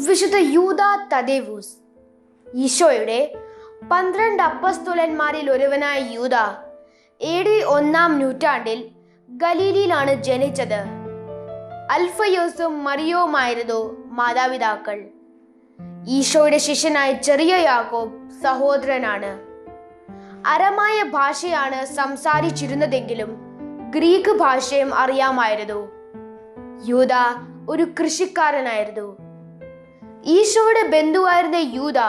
വിശുദ്ധ യൂദ തദേവൂസ്. ഈശോയുടെ 12 അപ്പസ്തോലന്മാരിൽ ഒരുവനായ യൂദ AD 1-ാം നൂറ്റാണ്ടിൽ ഗലീലിയിലാണ് ജനിച്ചത്. അൽഫയോസും മറിയവുമായിരുന്നു മാതാപിതാക്കൾ. ഈശോയുടെ ശിഷ്യനായ ചെറിയ യാക്കോബ് സഹോദരനാണ്. അരമായ ഭാഷയാണ് സംസാരിച്ചിരുന്നതെങ്കിലും ഗ്രീക്ക് ഭാഷയും അറിയാമായിരുന്നു. യൂദ ഒരു കൃഷിക്കാരനായിരുന്നു. ഈശോയുടെ ബന്ധുവായിരുന്ന യൂദ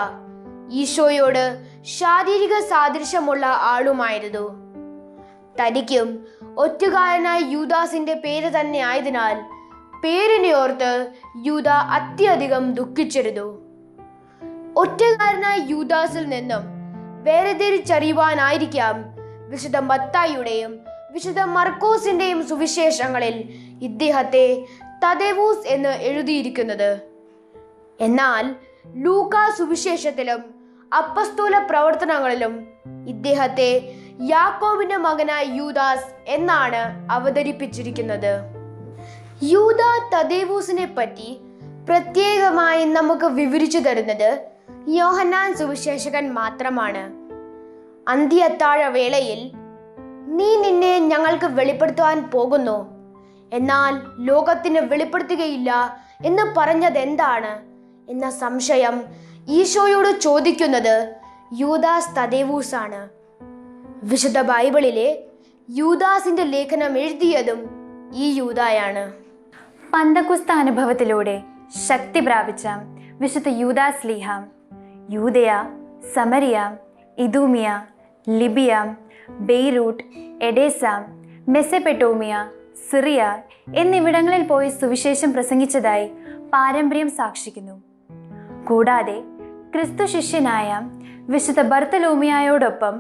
ഈശോയോട് ശാരീരിക സാദൃശ്യമുള്ള ആളുമായിരുന്നു. തനിക്കും ഒറ്റുകാരനായ യൂദാസിന്റെ പേര് തന്നെ ആയതിനാൽ പേരിനെ ഓർത്ത് യൂദ അത്യധികം ദുഃഖിച്ചിരുന്നു. ഒറ്റുകാരനായ യൂദാസിൽ നിന്നും വേർതിരിച്ചറിയുവാനായിരിക്കാം വിശുദ്ധ മത്തായിയുടെയും വിശുദ്ധ മർക്കോസിന്റെയും സുവിശേഷങ്ങളിൽ ഇദ്ദേഹത്തെ തദേവൂസ് എന്ന് എഴുതിയിരിക്കുന്നത്. എന്നാൽ ലൂക്കാ സുവിശേഷത്തിലും അപ്പസ്തോല പ്രവർത്തനങ്ങളിലും ഇദ്ദേഹത്തെ യാക്കോബിന്റെ മകനായ യൂദാസ് എന്നാണ് അവതരിപ്പിച്ചിരിക്കുന്നത്. യൂദ തദേവൂസിനെ പറ്റി പ്രത്യേകമായി നമുക്ക് വിവരിച്ചു തരുന്നത് യോഹന്നാൻ സുവിശേഷകൻ മാത്രമാണ്. അന്ത്യത്താഴ വേളയിൽ നീ നിന്നെ ഞങ്ങൾക്ക് വെളിപ്പെടുത്തുവാൻ പോകുന്നു, എന്നാൽ ലോകത്തിന് വെളിപ്പെടുത്തുകയില്ല എന്ന് പറഞ്ഞതെന്താണ് എന്ന സംശയം ഈശോയോട് ചോദിക്കുന്നത് യൂദാസ് തദേവൂസ് ആണ്. വിശുദ്ധ ബൈബിളിലെ യൂദാസിന്റെ ലേഖനം എഴുതിയതും ഈ യൂദായാണ്. പന്തക്കുസ്ത അനുഭവത്തിലൂടെ ശക്തി പ്രാപിച്ച വിശുദ്ധ യൂദാസ് ശ്ലീഹ യൂദയ, Samaria, Idumea, Libya, Beirut, Edessa, Mesopotamia, Syria എന്നിവിടങ്ങളിൽ പോയി സുവിശേഷം പ്രസംഗിച്ചതായി പാരമ്പര്യം സാക്ഷിക്കുന്നു. കൂടാതെ ക്രിസ്തു ശിഷ്യനായ വിശുദ്ധ ബർത്തലോമിയായോടൊപ്പം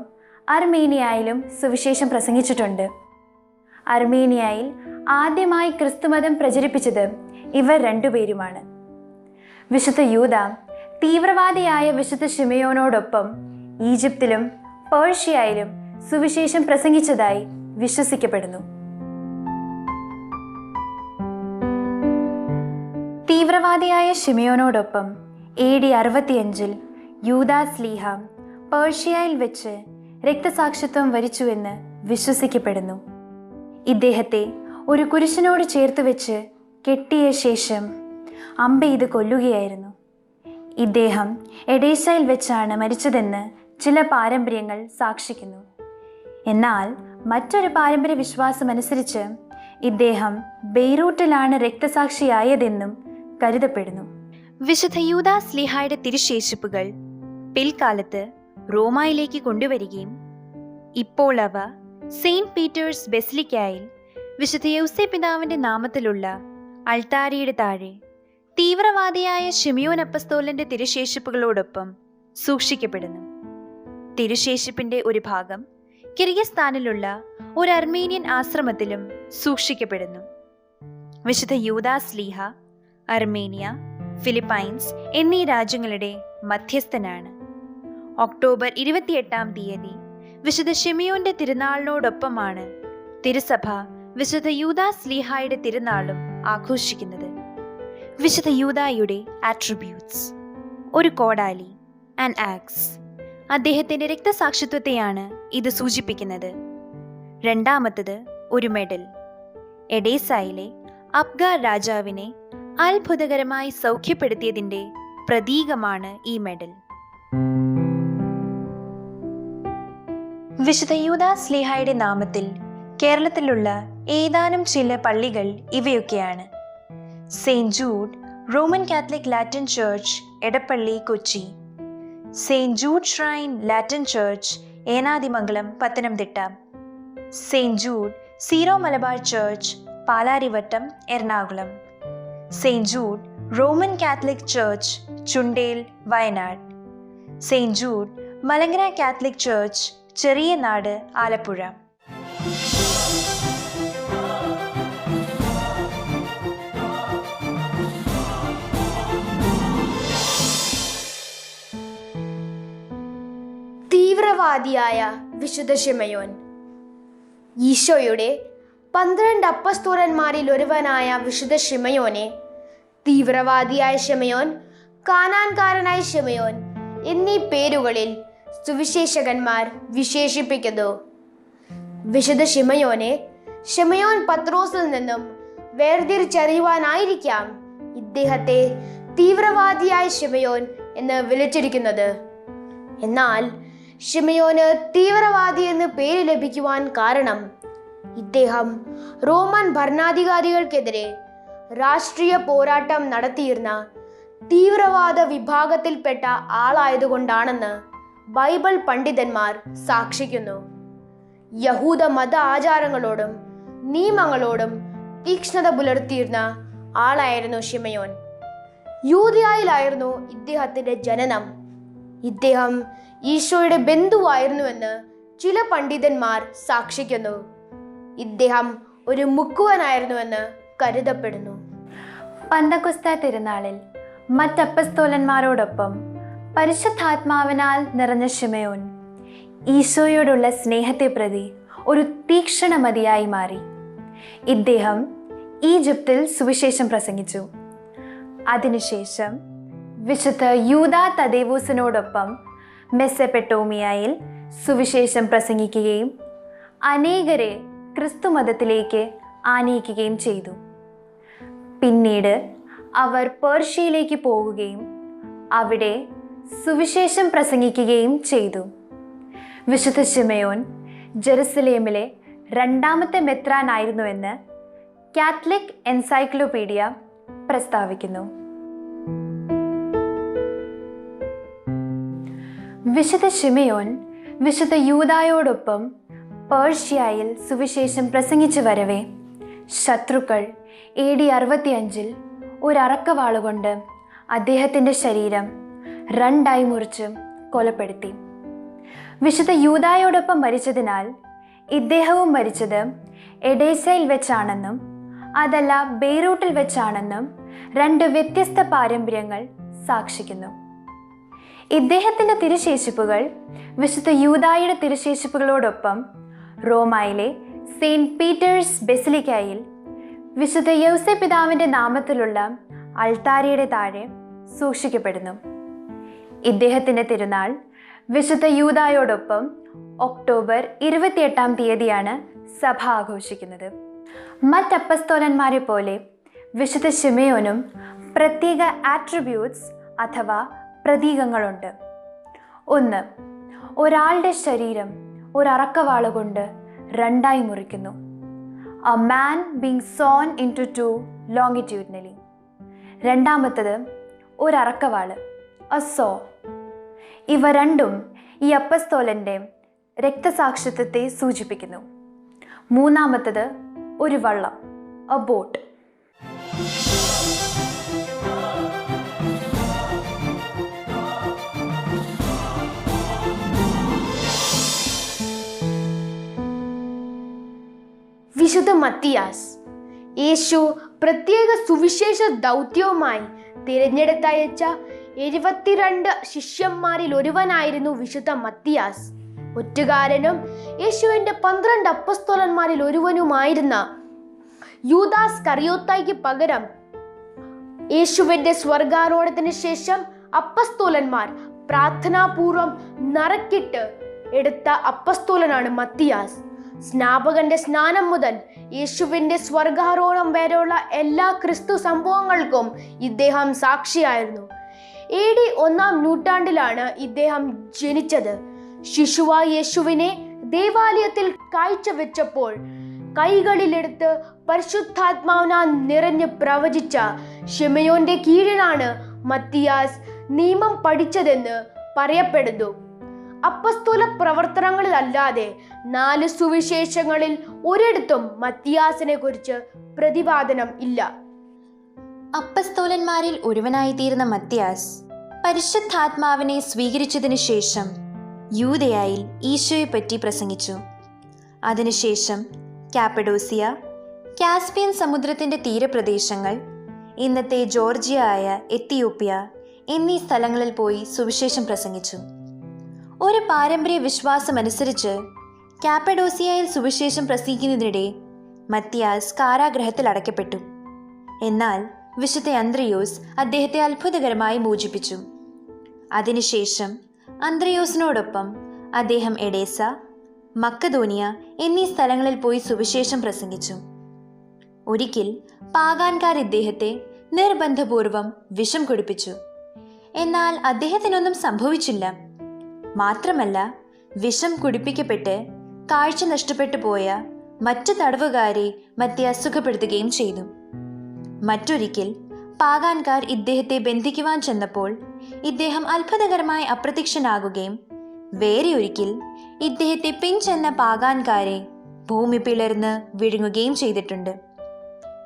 അർമേനിയയിലും സുവിശേഷം പ്രസംഗിച്ചിട്ടുണ്ട്. അർമേനിയയിൽ ആദ്യമായി ക്രിസ്തുമതം പ്രചരിപ്പിച്ചത് ഇവർ രണ്ടുപേരുമാണ്. വിശുദ്ധ യൂദ തീവ്രവാദിയായ വിശുദ്ധ ശിമയോനോടൊപ്പം ഈജിപ്തിലും പേർഷ്യയിലും സുവിശേഷം പ്രസംഗിച്ചതായി വിശ്വസിക്കപ്പെടുന്നു. തീവ്രവാദിയായ ശിമയോനോടൊപ്പം AD 65 യൂദാസ് ശ്ലീഹ പേർഷ്യയിൽ വെച്ച് രക്തസാക്ഷിത്വം വരിച്ചുവെന്ന് വിശ്വസിക്കപ്പെടുന്നു. ഇദ്ദേഹത്തെ ഒരു കുരിശിനോട് ചേർത്ത് വെച്ച് കെട്ടിയ ശേഷം അമ്പെയ്ത് കൊല്ലുകയായിരുന്നു. ഇദ്ദേഹം എഡേസയിൽ വെച്ചാണ് മരിച്ചതെന്ന് ചില പാരമ്പര്യങ്ങൾ സാക്ഷിക്കുന്നു. എന്നാൽ മറ്റൊരു പാരമ്പര്യ വിശ്വാസമനുസരിച്ച് ഇദ്ദേഹം ബെയ്റൂട്ടിലാണ് രക്തസാക്ഷിയായതെന്നും കരുതപ്പെടുന്നു. വിശുദ്ധ യൂദാസ് ശ്ലീഹായുടെ തിരുശേഷിപ്പുകൾ പിൽക്കാലത്ത് റോമായിലേക്ക് കൊണ്ടുവരികയും ഇപ്പോൾ അവ സെയിന്റ് പീറ്റേഴ്സ് ബെസിലിക്കയിൽ വിശുദ്ധ യൗസേ പിതാവിന്റെ നാമത്തിലുള്ള അൾത്താരയുടെ താഴെ തീവ്രവാദിയായ ശിമയോൻ അപ്പസ്തോലന്റെ തിരുശേഷിപ്പുകളോടൊപ്പം സൂക്ഷിക്കപ്പെടുന്നു. തിരുശേഷിപ്പിന്റെ ഒരു ഭാഗം കിർഗിസ്ഥാനിലുള്ള ഒരു അർമേനിയൻ ആശ്രമത്തിലും സൂക്ഷിക്കപ്പെടുന്നു. വിശുദ്ധ യൂദാസ് ശ്ലീഹ അർമേനിയ, ഫിലിപ്പൈൻസ് എന്നീ രാജ്യങ്ങളുടെ മധ്യസ്ഥനാണ്. ഒക്ടോബർ 28-ാം തീയതി വിശുദ്ധ ശിമയോന്റെ തിരുനാളിനോടൊപ്പമാണ് തിരുസഭ വിശുദ്ധ യൂദാസ് ശ്ലീഹായുടെ തിരുനാളും ആഘോഷിക്കുന്നത്. വിശുദ്ധ യൂദായുടെ ആട്രിബ്യൂട്ട്സ്: ഒരു കോടാലി, ആൻ ആക്സ്. അദ്ദേഹത്തിന്റെ രക്തസാക്ഷിത്വത്തെയാണ് ഇത് സൂചിപ്പിക്കുന്നത്. രണ്ടാമത്തത് ഒരു മെഡൽ. എഡേസയിലെ അബ്ഗാർ രാജാവിനെ അത്ഭുതകരമായി സൗഖ്യപ്പെടുത്തിയതിന്റെ പ്രതീകമാണ് ഈ മെഡൽ. വിശുദ്ധ യൂദാസ് ശ്ലീഹായുടെ നാമത്തിൽ കേരളത്തിലുള്ള ഏതാനും ചില പള്ളികൾ ഇവയൊക്കെയാണ്: saint Jude Roman Catholic Latin church, Edappally, Kochi; saint Jude shrine Latin church, Enadimangalam, Pathanamthitta; saint Jude Syro Malabar church, Palarivattom, Ernakulam; saint Jude Roman Catholic church, Chundale, Wayanad; saint Jude Malankara Catholic church, Cheriyanad, Alappuzha. തീവ്രവാദിയായ വിശുദ്ധ ശിമയോൻ. ഈശോയുടെ 12 അപ്പസ്തോലന്മാരിൽ ഒരുവനായ വിശുദ്ധ ശിമയോനെ തീവ്രവാദിയായ ശിമയോൻ കാനാൻകാരനായ ശിമയോൻ എന്നീ പേരുകളിൽ സുവിശേഷകന്മാർ വിശേഷിപ്പിക്കുന്നു. വിശുദ്ധ ശിമയോനെ ശിമയോൻ പത്രോസിൽ നിന്നും വേർതിരിച്ചറിയുവാനായിരിക്കാം ഇദ്ദേഹത്തെ തീവ്രവാദിയായ ശിമയോൻ എന്ന് വിളിച്ചിരിക്കുന്നത്. എന്നാൽ ശിമയോന് തീവ്രവാദി എന്ന് പേര് ലഭിക്കുവാൻ കാരണം ഇദ്ദേഹം റോമൻ ഭരണാധികാരികൾക്കെതിരെ രാഷ്ട്രീയ പോരാട്ടം നടത്തിയിരുന്ന തീവ്രവാദ വിഭാഗത്തിൽപ്പെട്ട ആളായതുകൊണ്ടാണെന്ന് ബൈബിൾ പണ്ഡിതന്മാർ സാക്ഷിക്കുന്നു. യഹൂദ മത ആചാരങ്ങളോടും നിയമങ്ങളോടും തീക്ഷ്ണത പുലർത്തിയിരുന്ന ആളായിരുന്നു ശിമയോൻ. യൂദയായിലായിരുന്നു ഇദ്ദേഹത്തിന്റെ ജനനം. ഇദ്ദേഹം ഈശോയുടെ ബന്ധുവായിരുന്നുവെന്ന് ചില പണ്ഡിതന്മാർ സാക്ഷിക്കുന്നു. ഇദ്ദേഹം ഒരു മുക്കുവനായിരുന്നുവെന്ന് കരുതപ്പെടുന്നു. പന്തക്കുസ്ത തിരുനാളിൽ മറ്റപ്പസ്തോലന്മാരോടൊപ്പം പരിശുദ്ധാത്മാവിനാൽ നിറഞ്ഞ ശിമയോൻ ഈശോയോടുള്ള സ്നേഹത്തെ പ്രതി ഒരു തീക്ഷ്ണമതിയായി മാറി. ഇദ്ദേഹം ഈജിപ്തിൽ സുവിശേഷം പ്രസംഗിച്ചു. അതിനുശേഷം വിശുദ്ധ യൂദാ തദേവൂസിനോടൊപ്പം മെസ്സപ്പെട്ടോമിയയിൽ സുവിശേഷം പ്രസംഗിക്കുകയും അനേകരെ ക്രിസ്തുമതത്തിലേക്ക് ആനയിക്കുകയും ചെയ്തു. പിന്നീട് അവർ പേർഷ്യയിലേക്ക് പോകുകയും അവിടെ സുവിശേഷം പ്രസംഗിക്കുകയും ചെയ്തു. വിശുദ്ധ ശിമയോൻ ജെറുസലേമിലെ രണ്ടാമത്തെ മെത്രാനായിരുന്നുവെന്ന് കാത്തലിക് എൻസൈക്ലോപീഡിയ പ്രസ്താവിക്കുന്നു. വിശുദ്ധ ശിമയോൻ വിശുദ്ധ യൂദായോടൊപ്പം പേർഷ്യയിൽ സുവിശേഷം പ്രസംഗിച്ചു വരവേ ശത്രുക്കൾ AD 65 ഒരു അറക്കവാളുകൊണ്ട് അദ്ദേഹത്തിൻ്റെ ശരീരം രണ്ടായി മുറിച്ച് കൊലപ്പെടുത്തി. വിശുദ്ധ യൂദായോടൊപ്പം മരിച്ചതിനാൽ ഇദ്ദേഹവും മരിച്ചത് എഡേസയിൽ വെച്ചാണെന്നും അതല്ല ബെയ്റൂട്ടിൽ വെച്ചാണെന്നും രണ്ട് വ്യത്യസ്ത പാരമ്പര്യങ്ങൾ സാക്ഷിക്കുന്നു. ഇദ്ദേഹത്തിൻ്റെ തിരുശേഷിപ്പുകൾ വിശുദ്ധ യൂദായുടെ തിരുശേഷിപ്പുകളോടൊപ്പം റോമായിലെ സെയിൻറ്റ് പീറ്റേഴ്സ് ബെസിലിക്കയിൽ വിശുദ്ധ യൗസേ പിതാവിൻ്റെ നാമത്തിലുള്ള അൾത്താരയുടെ താഴെ സൂക്ഷിക്കപ്പെടുന്നു. ഇദ്ദേഹത്തിൻ്റെ തിരുനാൾ വിശുദ്ധ യൂദായോടൊപ്പം ഒക്ടോബർ 28 സഭ ആഘോഷിക്കുന്നത്. മറ്റപ്പസ്തോലന്മാരെ പോലെ വിശുദ്ധ ശിമയോനും പ്രത്യേക ആട്രിബ്യൂട്ട്സ് അഥവാ പ്രതീകങ്ങളുണ്ട്. ഒന്ന്, ഒരാളുടെ ശരീരം ഒരു അറക്കവാള കൊണ്ട് രണ്ടായി മുറിക്കുന്നു. A man being sawn into two longitudinally. രണ്ടാമത്തത് ഒരു അറക്കവാള്, a saw. ഇവ രണ്ടും ഈ അപ്പസ്തോലൻ്റെ രക്തസാക്ഷിത്വത്തെ സൂചിപ്പിക്കുന്നു. മൂന്നാമത്തത് ഒരു വള്ളം, a boat. വിശുദ്ധ മത്തിയാസ് യേശു പ്രത്യേക സുവിശേഷ ദൗത്യവുമായി തിരഞ്ഞെടുത്തയച്ച 72 ശിഷ്യന്മാരിൽ ഒരുവനായിരുന്നു വിശുദ്ധ മത്തിയാസ്. ഒറ്റുകാരനും യേശുവിൻ്റെ 12 അപ്പസ്തോലന്മാരിൽ ഒരുവനുമായിരുന്ന യൂദാസ് കറിയോത്തായ്ക്ക് പകരം യേശുവിൻ്റെ സ്വർഗാരോഹണത്തിന് ശേഷം അപ്പസ്തോലന്മാർ പ്രാർത്ഥനാപൂർവം നറുക്കിട്ട് എടുത്ത അപ്പസ്തോലനാണ് മത്തിയാസ്. സ്നാപകന്റെ സ്നാനം മുതൽ യേശുവിൻ്റെ സ്വർഗാരോഹണം വരെയുള്ള എല്ലാ ക്രിസ്തു സംഭവങ്ങൾക്കും ഇദ്ദേഹം സാക്ഷിയായിരുന്നു. AD 1 നൂറ്റാണ്ടിലാണ് ഇദ്ദേഹം ജനിച്ചത്. ശിശുവായ യേശുവിനെ ദേവാലയത്തിൽ കാഴ്ചവെച്ചപ്പോൾ കൈകളിലെടുത്ത് പരിശുദ്ധാത്മാവിനാൽ നിറഞ്ഞ് പ്രവചിച്ച ശിമയോന്റെ കീഴിലാണ് മത്തിയാസ് നിയമം പഠിച്ചതെന്ന് പറയപ്പെടുന്നു. അപ്പസ്തോല പ്രവർത്തനങ്ങളിലല്ലാതെ 4 സുവിശേഷങ്ങളിൽ ഒരിടത്തും മത്തിയാസിനെ കുറിച്ച് പ്രതിപാദനം ഇല്ല. അപ്പസ്തോലന്മാരിൽ ഒരുവനായിത്തീർന്ന മത്തിയാസ് പരിശുദ്ധാത്മാവിനെ സ്വീകരിച്ചതിനു ശേഷം യൂദയായിൽ ഈശോയെപ്പറ്റി പ്രസംഗിച്ചു. അതിനുശേഷം കാപ്പഡോസിയ, കാസ്പിയൻ സമുദ്രത്തിൻ്റെ തീരപ്രദേശങ്ങൾ, ഇന്നത്തെ ജോർജിയ ആയ എത്തിയോപ്യ എന്നീ സ്ഥലങ്ങളിൽ പോയി സുവിശേഷം പ്രസംഗിച്ചു. ഒരു പാരമ്പര്യ വിശ്വാസമനുസരിച്ച് കാപ്പഡോസിയയിൽ സുവിശേഷം പ്രസംഗിക്കുന്നതിനിടെ മത്തിയാസ് കാരാഗ്രഹത്തിൽ അടയ്ക്കപ്പെട്ടു. എന്നാൽ വിശുദ്ധ അന്ത്രയോസ് അദ്ദേഹത്തെ അത്ഭുതകരമായി മോചിപ്പിച്ചു. അതിനുശേഷം അന്ത്രയോസിനോടൊപ്പം അദ്ദേഹം എഡേസ, മക്കതോനിയ എന്നീ സ്ഥലങ്ങളിൽ പോയി സുവിശേഷം പ്രസംഗിച്ചു. ഒരിക്കൽ പാഗാൻകാർ ഇദ്ദേഹത്തെ നിർബന്ധപൂർവം വിഷം കുടിപ്പിച്ചു. എന്നാൽ അദ്ദേഹത്തിനൊന്നും സംഭവിച്ചില്ല. മാത്രമല്ല, വിഷം കുടിപ്പിക്കപ്പെട്ട് കാഴ്ച നഷ്ടപ്പെട്ടു പോയ മറ്റു തടവുകാരെ മത്തിയാസ് സുഖപ്പെടുത്തുകയും ചെയ്തു. മറ്റൊരിക്കൽ പാഗാൻകാർ ഇദ്ദേഹത്തെ ബന്ധിക്കുവാൻ ചെന്നപ്പോൾ ഇദ്ദേഹം അത്ഭുതകരമായി അപ്രത്യക്ഷനാകുകയും വേറെ ഒരിക്കൽ ഇദ്ദേഹത്തെ പിൻചെന്ന പാഗാൻകാരെ ഭൂമി പിളർന്ന് വിഴുങ്ങുകയും ചെയ്തിട്ടുണ്ട്.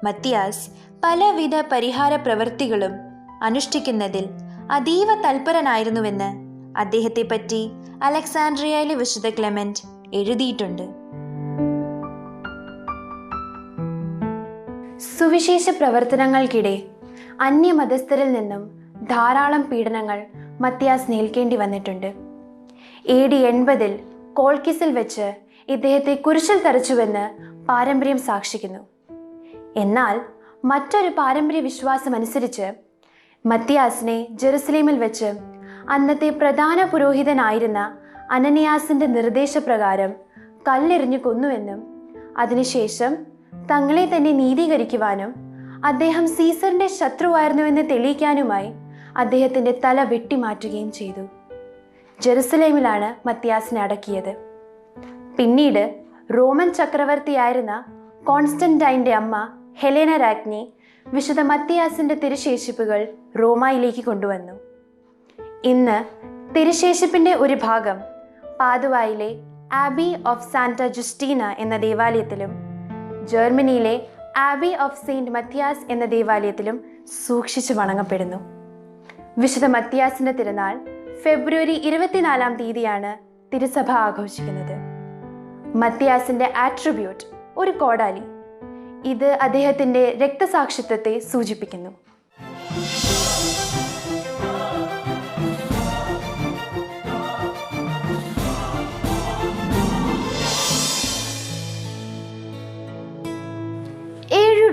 മത്തിയാസ് പലവിധ പരിഹാര പ്രവൃത്തികളും അനുഷ്ഠിക്കുന്നതിൽ അതീവ തൽപരനായിരുന്നുവെന്ന് അദ്ദേഹത്തെ പറ്റി അലക്സാൻഡ്രിയയിലെ വിശുദ്ധ ക്ലെമന്റ് എഴുതിയിട്ടുണ്ട്. സുവിശേഷ പ്രവർത്തനങ്ങൾക്കിടെ അന്യമതസ്ഥരിൽ നിന്നും ധാരാളം പീഡനങ്ങൾ മത്തിയാസ് നേരിടേണ്ടി വന്നിട്ടുണ്ട്. AD 80 കോൾക്കിസിൽ വെച്ച് ഇദ്ദേഹത്തെ കുരിശിൽ തറച്ചുവെന്ന് പാരമ്പര്യം സാക്ഷിക്കുന്നു. എന്നാൽ മറ്റൊരു പാരമ്പര്യ വിശ്വാസം അനുസരിച്ച് മത്തിയാസിനെ ജെറുസലേമിൽ വെച്ച് അന്നത്തെ പ്രധാന പുരോഹിതനായിരുന്ന അനനിയാസിന്റെ നിർദ്ദേശപ്രകാരം കല്ലെറിഞ്ഞു കൊന്നുവെന്നും അതിനുശേഷം തങ്ങളെ തന്നെ നീതീകരിക്കുവാനും അദ്ദേഹം സീസറിന്റെ ശത്രുവായിരുന്നുവെന്ന് തെളിയിക്കാനുമായി അദ്ദേഹത്തിന്റെ തല വെട്ടിമാറ്റുകയും ചെയ്തു. ജെറുസലേമിലാണ് മത്തിയാസിനെ അടക്കിയത്. പിന്നീട് റോമൻ ചക്രവർത്തിയായിരുന്ന കോൺസ്റ്റന്റൈൻ്റെ അമ്മ ഹെലേന രാജ്ഞി വിശുദ്ധ മത്തിയാസിന്റെ തിരുശേഷിപ്പുകൾ റോമയിലേക്ക് കൊണ്ടുവന്നു. ഇന്ന് തിരുശേഷിപ്പിന്റെ ഒരു ഭാഗം പാതുവായിലെ ആബി ഓഫ് സാന്റ ജുസ്റ്റീന എന്ന ദേവാലയത്തിലും ജർമ്മനിയിലെ ആബി ഓഫ് സെയിന്റ് മത്തിയാസ് എന്ന ദേവാലയത്തിലും സൂക്ഷിച്ചു വണങ്ങപ്പെടുന്നു. വിശുദ്ധ മത്തിയാസിന്റെ തിരുനാൾ ഫെബ്രുവരി 24-ാം തീയതിയാണ് തിരുസഭ ആഘോഷിക്കുന്നത്. മത്തിയാസിന്റെ ആട്രിബ്യൂട്ട് ഒരു കോടാലി. ഇത് അദ്ദേഹത്തിന്റെ രക്തസാക്ഷിത്വത്തെ സൂചിപ്പിക്കുന്നു.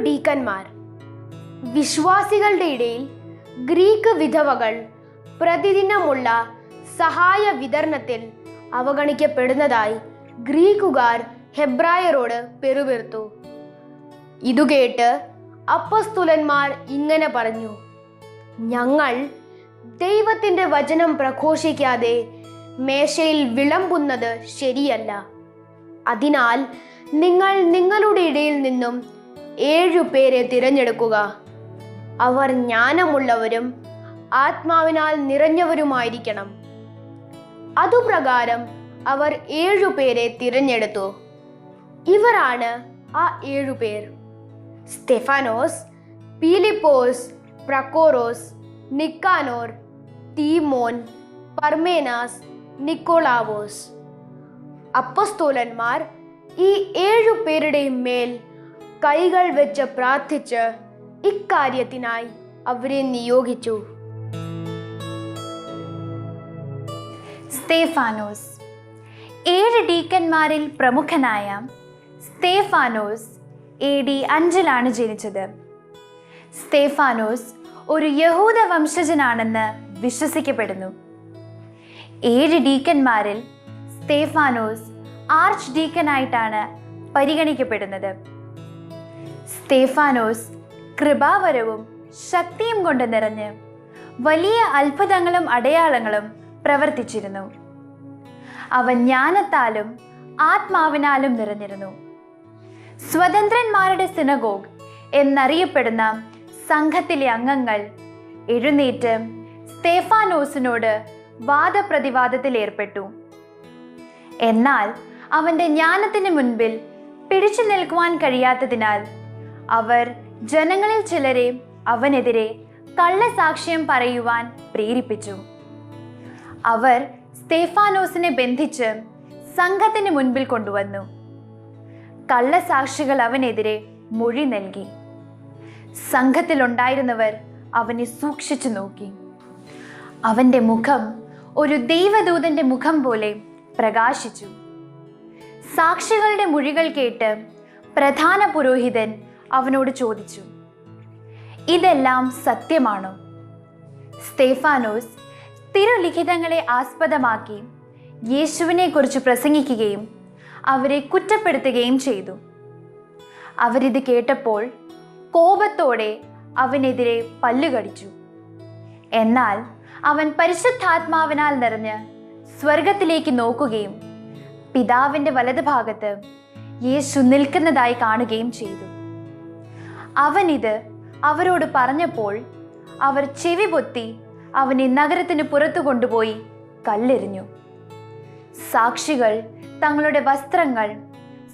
ഡീക്കന്മാർ. വിശ്വാസികളുടെ ഇടയിൽ ഗ്രീക്ക് വിധവകൾ പ്രതിദിനമുള്ള സഹായ വിതരണത്തിൽ അവഗണിക്കപ്പെടുന്നതായി ഗ്രീക്കുകാർ ഹെബ്രായരോട് പെറുപെറുത്തു. ഇതുകേട്ട് അപ്പസ്തോലന്മാർ ഇങ്ങനെ പറഞ്ഞു: ഞങ്ങൾ ദൈവത്തിൻ്റെ വചനം പ്രഘോഷിക്കാതെ മേശയിൽ വിളമ്പുന്നത് ശരിയല്ല. അതിനാൽ നിങ്ങൾ നിങ്ങളുടെ ഇടയിൽ നിന്നും 7 പേരെ തിരഞ്ഞെടുക്കുക. അവർ ജ്ഞാനമുള്ളവരും ആത്മാവിനാൽ നിറഞ്ഞവരുമായിരിക്കണം. അതുപ്രകാരം അവർ 7 പേരെ തിരഞ്ഞെടുത്തു. ഇവരാണ് ആ 7 പേർ: സ്തെഫാനോസ്, പീലിപ്പോസ്, പ്രക്കോറോസ്, നിക്കാനോർ, തീമോൻ, പർമേനാസ്, നിക്കോളാവോസ്. അപ്പസ്തോലന്മാർ ഈ 7 പേരുടെയും മേൽ കൈകൾ വെച്ച് പ്രാർത്ഥിച്ച് ഇക്കാര്യത്തിനായി അവരെ നിയോഗിച്ചു. സ്തേഫാനോസ്. 7 ഡീക്കന്മാരിൽ പ്രമുഖനായ സ്തേഫാനോസ് AD 5-ലാണ് ജനിച്ചത്. സ്തേഫാനോസ് ഒരു യഹൂദ വംശജനാണെന്ന് വിശ്വസിക്കപ്പെടുന്നു. 7 ഡീക്കന്മാരിൽ സ്തേഫാനോസ് ആർച്ച് ഡീക്കനായിട്ടാണ് പരിഗണിക്കപ്പെടുന്നത്. സ്തേഫാനോസ് കൃപാവരവും ശക്തിയും കൊണ്ട് നിറഞ്ഞ് വലിയ അത്ഭുതങ്ങളും അടയാളങ്ങളും പ്രവർത്തിച്ചിരുന്നു. അവൻ ജ്ഞാനത്താലും ആത്മാവിനാലും നിറഞ്ഞിരുന്നു. സ്വതന്ത്രന്മാരുടെ സിനഗോഗ് എന്നറിയപ്പെടുന്ന സംഘത്തിലെ അംഗങ്ങൾ എഴുന്നേറ്റ് സ്തേഫാനോസിനോട് വാദപ്രതിവാദത്തിൽ ഏർപ്പെട്ടു. എന്നാൽ അവന്റെ ജ്ഞാനത്തിന് മുൻപിൽ പിടിച്ചു നിൽക്കുവാൻ കഴിയാത്തതിനാൽ അവർ ജനങ്ങളിൽ ചിലരെ അവനെതിരെ കള്ളസാക്ഷ്യം പറയുവാൻ പ്രേരിപ്പിച്ചു. അവർ സ്തേഫാനോസിനെ ബന്ധിച്ച് സംഘത്തിന് മുൻപിൽ കൊണ്ടുവന്നു. കള്ളസാക്ഷികൾ അവനെതിരെ മൊഴി നൽകി. സംഘത്തിലുണ്ടായിരുന്നവർ അവനെ സൂക്ഷിച്ചു നോക്കി. അവന്റെ മുഖം ഒരു ദൈവദൂതന്റെ മുഖം പോലെ പ്രകാശിച്ചു. സാക്ഷികളുടെ മൊഴികൾ കേട്ട് പ്രധാന പുരോഹിതൻ അവനോട് ചോദിച്ചു, ഇതെല്ലാം സത്യമാണോ? സ്തേഫാനോസ് തിരുലിഖിതങ്ങളെ ആസ്പദമാക്കി യേശുവിനെ കുറിച്ച് പ്രസംഗിക്കുകയും അവരെ കുറ്റപ്പെടുത്തുകയും ചെയ്തു. അവരിത് കേട്ടപ്പോൾ കോപത്തോടെ അവനെതിരെ പല്ലുകടിച്ചു. എന്നാൽ അവൻ പരിശുദ്ധാത്മാവിനാൽ നിറഞ്ഞ് സ്വർഗത്തിലേക്ക് നോക്കുകയും പിതാവിൻ്റെ വലതുഭാഗത്ത് യേശു നിൽക്കുന്നതായി കാണുകയും ചെയ്തു. അവനിത് അവരോട് പറഞ്ഞപ്പോൾ അവർ ചെവി പൊത്തി അവനെ നഗരത്തിന് പുറത്തു കൊണ്ടുപോയി കല്ലെറിഞ്ഞു. സാക്ഷികൾ തങ്ങളുടെ വസ്ത്രങ്ങൾ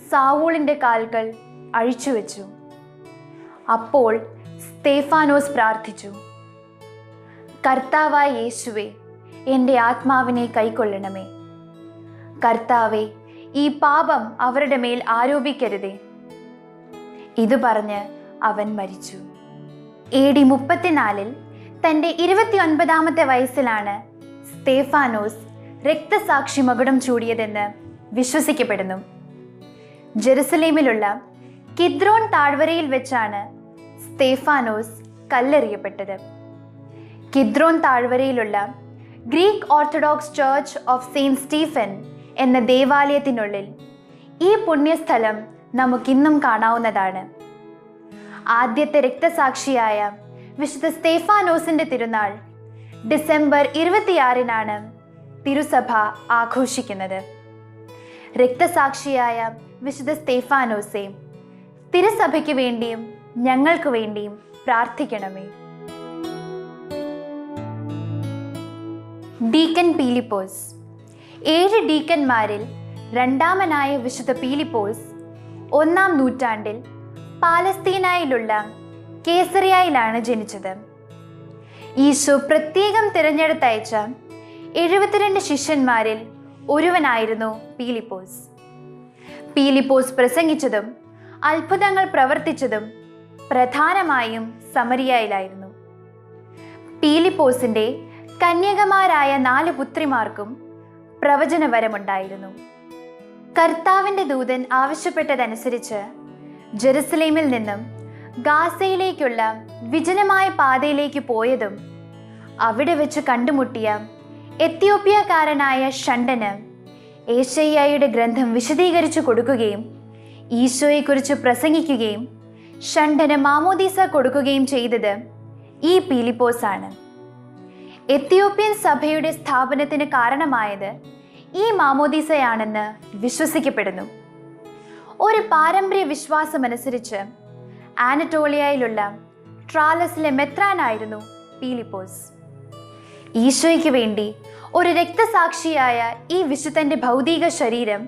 സാവൂളിൻ്റെ കാൽകൾ അഴിച്ചുവെച്ചു. അപ്പോൾ സ്തേഫാനോസ് പ്രാർത്ഥിച്ചു, കർത്താവായ യേശുവേ, എൻ്റെ ആത്മാവിനെ കൈക്കൊള്ളണമേ. കർത്താവേ, ഈ പാപം അവരുടെ മേൽ ആരോപിക്കരുതേ. ഇത് പറഞ്ഞ് അവൻ മരിച്ചു. AD 34 തൻ്റെ 29ാമത്തെ വയസ്സിലാണ് സ്തേഫാനോസ് രക്തസാക്ഷി മകുടം ചൂടിയതെന്ന് വിശ്വസിക്കപ്പെടുന്നു. ജെറുസലേമിലുള്ള കിദ്രോൻ താഴ്വരയിൽ വെച്ചാണ് സ്തേഫാനോസ് കല്ലെറിയപ്പെട്ടത്. കിദ്രോൻ താഴ്വരയിലുള്ള Greek Orthodox church of saint Stephen എന്ന ദേവാലയത്തിനുള്ളിൽ ഈ പുണ്യസ്ഥലം നമുക്കിന്നും കാണാവുന്നതാണ്. ആദ്യത്തെ രക്തസാക്ഷിയായ വിശുദ്ധ സ്തേഫാനോസിൻ്റെ തിരുനാൾ ഡിസംബർ 26 തിരുസഭ ആഘോഷിക്കുന്നത്. രക്തസാക്ഷിയായ വിശുദ്ധ സ്തേഫാനോസെ, തിരുസഭയ്ക്ക് വേണ്ടിയും ഞങ്ങൾക്ക് വേണ്ടിയും പ്രാർത്ഥിക്കണമേ. ഡീക്കൻ പീലിപ്പോസ്. 7 ഡീക്കന്മാരിൽ രണ്ടാമനായ വിശുദ്ധ പീലിപ്പോസ് 1-ാം നൂറ്റാണ്ടിൽ പാലസ്തീനയിലുള്ള കേസറിയയിലാണ് ജനിച്ചത്. ഈശോ പ്രത്യേകം തിരഞ്ഞെടുത്തയച്ച 72 ശിഷ്യന്മാരിൽ ഒരുവനായിരുന്നു പീലിപ്പോസ്. പീലിപ്പോസ് പ്രസംഗിച്ചതും അത്ഭുതങ്ങൾ പ്രവർത്തിച്ചതും പ്രധാനമായും സമരിയയിലായിരുന്നു. പീലിപ്പോസിൻ്റെ കന്യകമാരായ 4 പുത്രിമാർക്കും പ്രവചനവരമുണ്ടായിരുന്നു. കർത്താവിൻ്റെ ദൂതൻ ആവശ്യപ്പെട്ടതനുസരിച്ച് ജെറുസലേമിൽ നിന്നും ഗാസയിലേക്കുള്ള വിജനമായ പാതയിലേക്ക് പോയതും അവിടെ വെച്ച് കണ്ടുമുട്ടിയ എത്യോപ്യക്കാരനായ ഷണ്ടന് ഏശയ്യായുടെ ഗ്രന്ഥം വിശദീകരിച്ചു കൊടുക്കുകയും ഈശോയെക്കുറിച്ച് പ്രസംഗിക്കുകയും ഷണ്ടന് മാമോദീസ കൊടുക്കുകയും ചെയ്തത് ഈ പീലിപ്പോസാണ്. എത്യോപ്യൻ സഭയുടെ സ്ഥാപനത്തിന് കാരണമായത് ഈ മാമോദീസയാണെന്ന് വിശ്വസിക്കപ്പെടുന്നു. ഒരു പാരമ്പര്യ വിശ്വാസമനുസരിച്ച് ആനറ്റോളിയയിലുള്ള ട്രാലസിലെ മെത്രാനായിരുന്നു പീലിപ്പോസ്. ഈശോയ്ക്ക് വേണ്ടി ഒരു രക്തസാക്ഷിയായ ഈ വിശുദ്ധന്റെ ഭൗതിക ശരീരം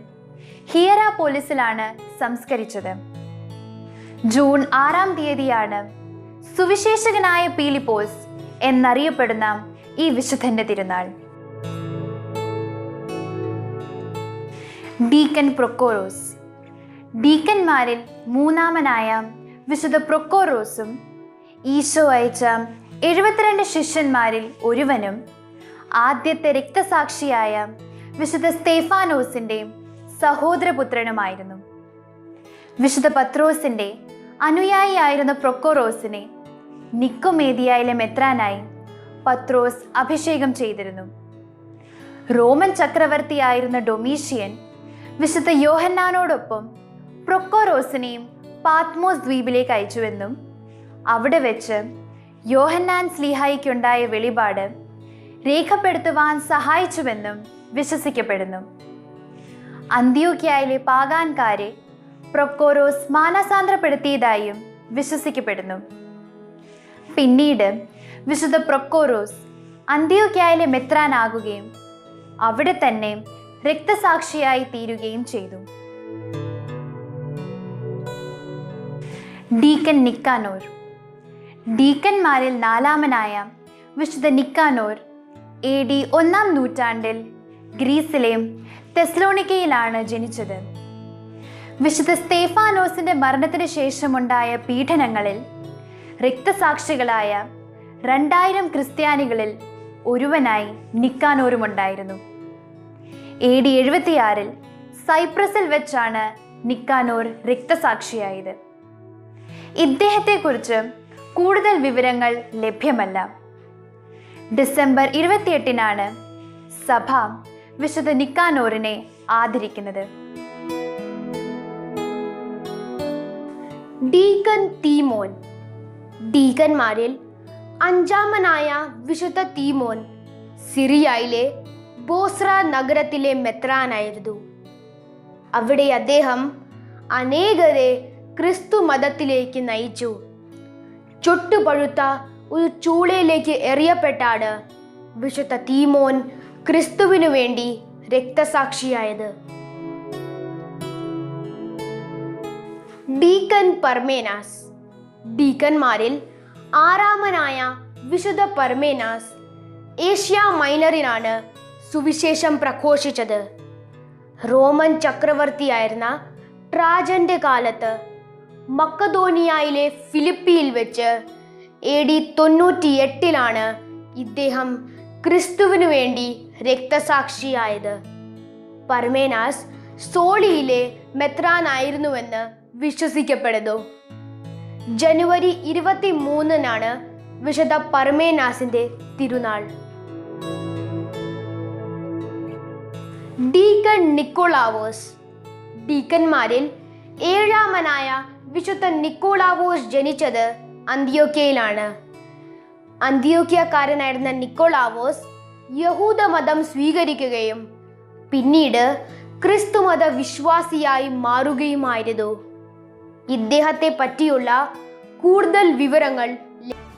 ഹിയറാപോലിസിലാണ് സംസ്കരിച്ചത്. ജൂൺ 6-ാം തീയതിയാണ് സുവിശേഷകനായ പീലിപ്പോസ് എന്നറിയപ്പെടുന്ന ഈ വിശുദ്ധന്റെ തിരുനാൾ. ഡീക്കൻ പ്രൊക്കോറോസ്. ഡീക്കന്മാരിൽ 3-ാമനായ വിശുദ്ധ പ്രൊക്കോറോസും ഈശോ അയച്ച 72 ശിഷ്യന്മാരിൽ ഒരുവനും ആദ്യത്തെ രക്തസാക്ഷിയായ വിശുദ്ധ സ്തേഫാനോസിൻ്റെ സഹോദരപുത്രനുമായിരുന്നു. വിശുദ്ധ പത്രോസിൻ്റെ അനുയായിയായിരുന്ന പ്രൊക്കോറോസിനെ നിക്കോമേദിയയിലെ മെത്രാനായി പത്രോസ് അഭിഷേകം ചെയ്തിരുന്നു. റോമൻ ചക്രവർത്തിയായിരുന്ന ഡൊമീഷ്യൻ വിശുദ്ധ യോഹന്നാനോടൊപ്പം പ്രൊക്കോറോസിനെയും പാത്മോസ് ദ്വീപിലേക്ക് അയച്ചുവെന്നും അവിടെ വെച്ച് യോഹന്നാൻ സ്ലീഹായിക്കുണ്ടായ വെളിപാട് രേഖപ്പെടുത്തുവാൻ സഹായിച്ചുവെന്നും വിശ്വസിക്കപ്പെടുന്നു. അന്ത്യോക്യയിലെ പാഗാൻകാരെ പ്രൊക്കോറോസ് മാനസാന്തരപ്പെടുത്തിയതായും വിശ്വസിക്കപ്പെടുന്നു. പിന്നീട് വിശുദ്ധ പ്രൊക്കോറോസ് അന്ത്യോക്യയിലെ മെത്രാനാകുകയും അവിടെ തന്നെ രക്തസാക്ഷിയായി തീരുകയും ചെയ്തു. ഡീക്കൻ നിക്കാനോർ. ഡീക്കന്മാരിൽ 4-ാമനായ വിശുദ്ധ നിക്കാനോർ AD 1-ാം നൂറ്റാണ്ടിൽ ഗ്രീസിലെ തെസ്ലോണിക്കയിലാണ് ജനിച്ചത്. വിശുദ്ധ സ്തേഫാനോസിന്റെ മരണത്തിന് ശേഷമുണ്ടായ പീഡനങ്ങളിൽ രക്തസാക്ഷികളായ 2000 ക്രിസ്ത്യാനികളിൽ ഒരുവനായി നിക്കാനോറുമുണ്ടായിരുന്നു. AD 76-ൽ സൈപ്രസിൽ വെച്ചാണ് നിക്കാനോർ രക്തസാക്ഷിയായത്. ഇദ്ദേഹത്തെക്കുറിച്ച് കൂടുതൽ വിവരങ്ങൾ ലഭ്യമല്ല. ഡിസംബർ 28-നാണ് സഭ വിശുദ്ധ നിക്കാനോറിനെ ആദരിക്കുന്നത്. ഡീക്കൻ തീമോൻ. ഡീക്കന്മാരിൽ അഞ്ചാമനായ വിശുദ്ധ തീമോൻ സിറിയയിലെ ബോസ്ര നഗരത്തിലെ മെത്രാനായിരുന്നു. അവിടെ അദ്ദേഹം അനേകരെ ക്രിസ്തു മതത്തിലേക്ക് നയിച്ചു. ചുട്ടുപഴുത്ത ഒരു ചൂളയിലേക്ക് എറിയപ്പെട്ടാണ് വിശുദ്ധ തീമോൻ ക്രിസ്തുവിനു വേണ്ടി രക്തസാക്ഷിയായത്. ഡീക്കൻ പർമേനാസ്. ഡീക്കന്മാരിൽ ആറാമനായ വിശുദ്ധ പർമേനാസ് ഏഷ്യ മൈനറിനാണ് സുവിശേഷം പ്രഘോഷിച്ചത്. റോമൻ ചക്രവർത്തിയായിരുന്ന ട്രാജന്റെ കാലത്ത് മക്കതോനിയയിലെ ഫിലിപ്പിയിൽ വെച്ച് AD 98-ലാണ് ഇദ്ദേഹം ക്രിസ്തുവിനു വേണ്ടി രക്തസാക്ഷിയായത്. പർമേനാസ് സോളിയിലെ മെത്രാനായിരുന്നുവെന്ന് വിശ്വസിക്കപ്പെടുന്നു. ജനുവരി 23-നാണ് വിശുദ്ധ പർമേനാസിന്റെ തിരുനാൾ. ഡീക്കൻ നിക്കോളാവോസ്. ഡീക്കന്മാരിൽ ഏഴാമനായ വിശുദ്ധ നിക്കോളാവോസ് ജനിച്ചത് അന്ത്യോക്യയിലാണ്. അന്ത്യോക്യക്കാരനായിരുന്ന നിക്കോളാവോസ് യഹൂദമതം സ്വീകരിക്കുകയും പിന്നീട് ക്രിസ്തുമത വിശ്വാസിയായി മാറുകയുമായിരുന്നു. ഇദ്ദേഹത്തെ പറ്റിയുള്ള കൂടുതൽ വിവരങ്ങൾ